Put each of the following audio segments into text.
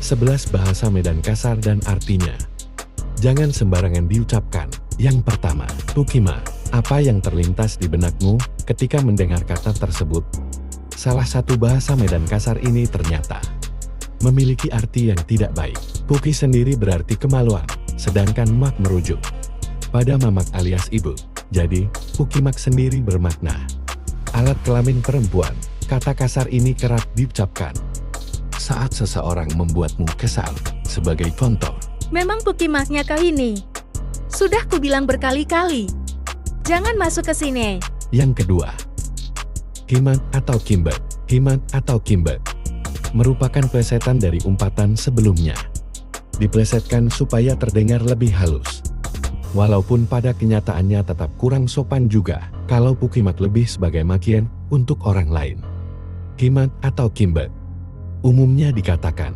11 bahasa Medan kasar dan artinya. Jangan sembarangan diucapkan. Yang pertama, Pukima. Apa yang terlintas di benakmu ketika mendengar kata tersebut? Salah satu bahasa Medan kasar ini ternyata memiliki arti yang tidak baik. Puki sendiri berarti kemaluan, sedangkan mak merujuk pada mamak alias ibu. Jadi, Pukimak sendiri bermakna alat kelamin perempuan. Kata kasar ini kerap diucapkan saat seseorang membuatmu kesal. Sebagai contoh, Memang Pukimaknya kau ini. Sudah kubilang berkali-kali. Jangan masuk ke sini. yang kedua, Kimat atau Kimbet. Kimat atau Kimbet merupakan plesetan dari umpatan sebelumnya. Diplesetkan supaya terdengar lebih halus. Walaupun pada kenyataannya tetap kurang sopan juga kalau Pukimat lebih sebagai makian untuk orang lain. Kimat atau Kimbet umumnya dikatakan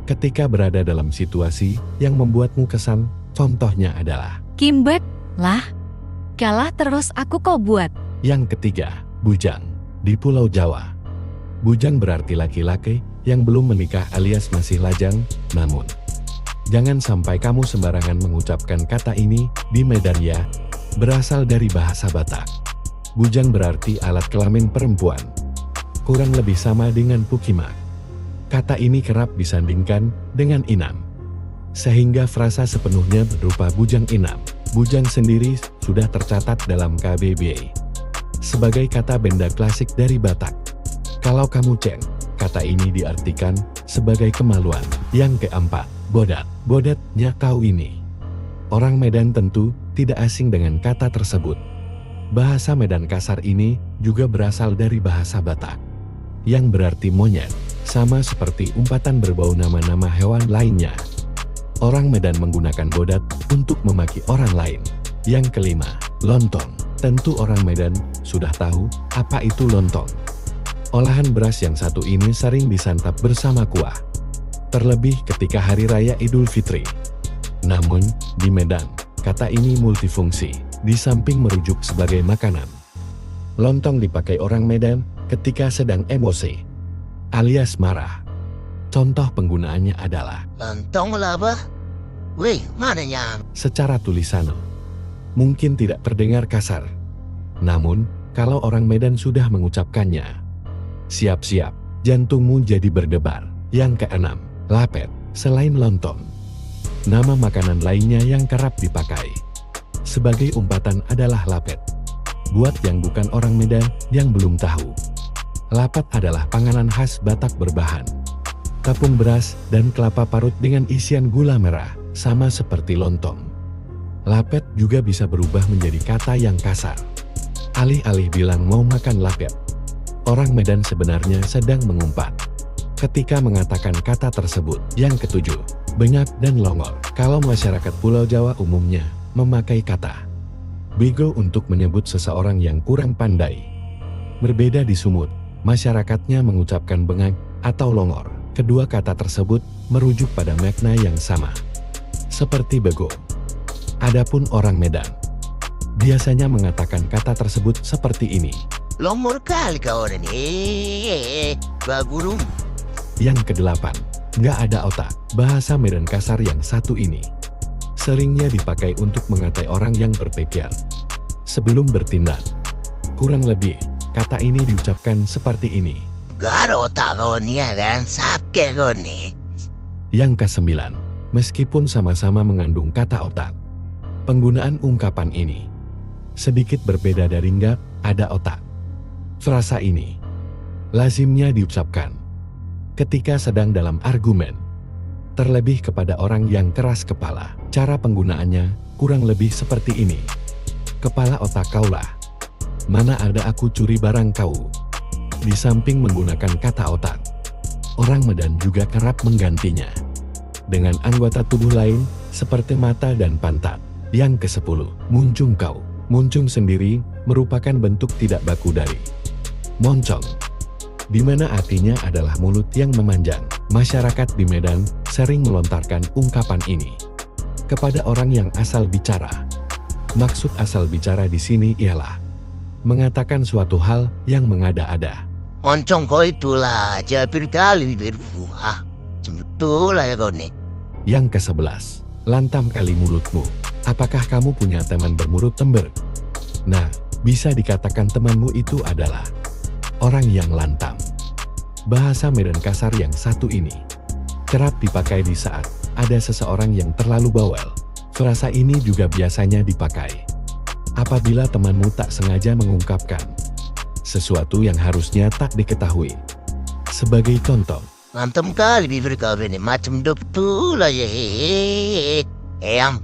ketika berada dalam situasi yang membuatmu kesal. Contohnya adalah Kimbet, lah. Kalah terus aku kau buat. yang ketiga, Bujang. Di Pulau Jawa, bujang berarti laki-laki yang belum menikah alias masih lajang. Namun, jangan sampai kamu sembarangan mengucapkan kata ini di Medan ya. Berasal dari bahasa Batak. Bujang berarti alat kelamin perempuan. Kurang lebih sama dengan Pukimak. Kata ini kerap disandingkan dengan inam, sehingga frasa sepenuhnya berupa bujang inam. Bujang sendiri sudah tercatat dalam KBBI sebagai kata benda klasik dari Batak. Kalau kamu ceng, kata ini diartikan sebagai kemaluan. Yang keempat, Bodat. Bodatnya kau ini. Orang Medan tentu tidak asing dengan kata tersebut. Bahasa Medan kasar ini juga berasal dari bahasa Batak, yang berarti monyet. Sama seperti umpatan berbau nama-nama hewan lainnya. Orang Medan menggunakan bodat untuk memaki orang lain. Yang kelima, lontong. Tentu orang Medan sudah tahu apa itu lontong. Olahan beras yang satu ini sering disantap bersama kuah. Terlebih ketika Hari Raya Idul Fitri. Namun, di Medan, kata ini multifungsi. Di samping merujuk sebagai makanan, lontong dipakai orang Medan ketika sedang emosi alias marah. Contoh penggunaannya adalah Lontong lah apa? Weh, mana yang? secara tulisan. Mungkin tidak terdengar kasar. Namun, kalau orang Medan sudah mengucapkannya, siap-siap, jantungmu jadi berdebar. Yang keenam, lapet. Selain lontong, nama makanan lainnya yang kerap dipakai sebagai umpatan adalah lapet. Buat yang bukan orang Medan yang belum tahu, lapet adalah panganan khas Batak berbahan tepung beras dan kelapa parut dengan isian gula merah, sama seperti lontong. Lapet juga bisa berubah menjadi kata yang kasar. Alih-alih bilang mau makan lapet, orang Medan sebenarnya sedang mengumpat ketika mengatakan kata tersebut. Yang ketujuh, bengak dan longor. Kalau masyarakat Pulau Jawa umumnya memakai kata bego untuk menyebut seseorang yang kurang pandai. Berbeda di Sumut, masyarakatnya mengucapkan bengak atau longor. Kedua kata tersebut merujuk pada makna yang sama, seperti bego. Adapun orang Medan biasanya mengatakan kata tersebut seperti ini. Lomor kali kau ini. Bagurung. Yang kedelapan, nggak ada otak. Bahasa Medan kasar yang satu ini seringnya dipakai untuk mengatai orang yang berpikir sebelum bertindak. Kurang lebih, kata ini diucapkan seperti ini. Gak ada otak kau ni ya kan? Sakit kau ni. Yang kesembilan, meskipun sama-sama mengandung kata otak, penggunaan ungkapan ini sedikit berbeda dari nggak ada otak. Frasa ini lazimnya diucapkan ketika sedang dalam argumen, terlebih kepada orang yang keras kepala. Cara penggunaannya kurang lebih seperti ini. Kepala otak kaulah, mana ada aku curi barang kau. Di samping menggunakan kata otak, orang Medan juga kerap menggantinya dengan anggota tubuh lain seperti mata dan pantat. Yang ke-10, muncung kau. Muncung sendiri merupakan bentuk tidak baku dari moncong, di mana artinya adalah mulut yang memanjang. Masyarakat di Medan sering melontarkan ungkapan ini kepada orang yang asal bicara. Maksud asal bicara di sini ialah mengatakan suatu hal yang mengada-ada. Moncong kau itulah. Japir kali berbuah. macam betul lah ya kau nih. Yang ke-11, lantam kali mulutmu. Apakah kamu punya teman bermulut tember? Nah, bisa dikatakan temanmu itu adalah orang yang lantam. Bahasa Medan kasar yang satu ini kerap dipakai di saat ada seseorang yang terlalu bawel. Frasa ini juga biasanya dipakai apabila temanmu tak sengaja mengungkapkan sesuatu yang harusnya tak diketahui. Sebagai contoh, Mantap kali bibir kau ini macam betul lah ya. Eyang,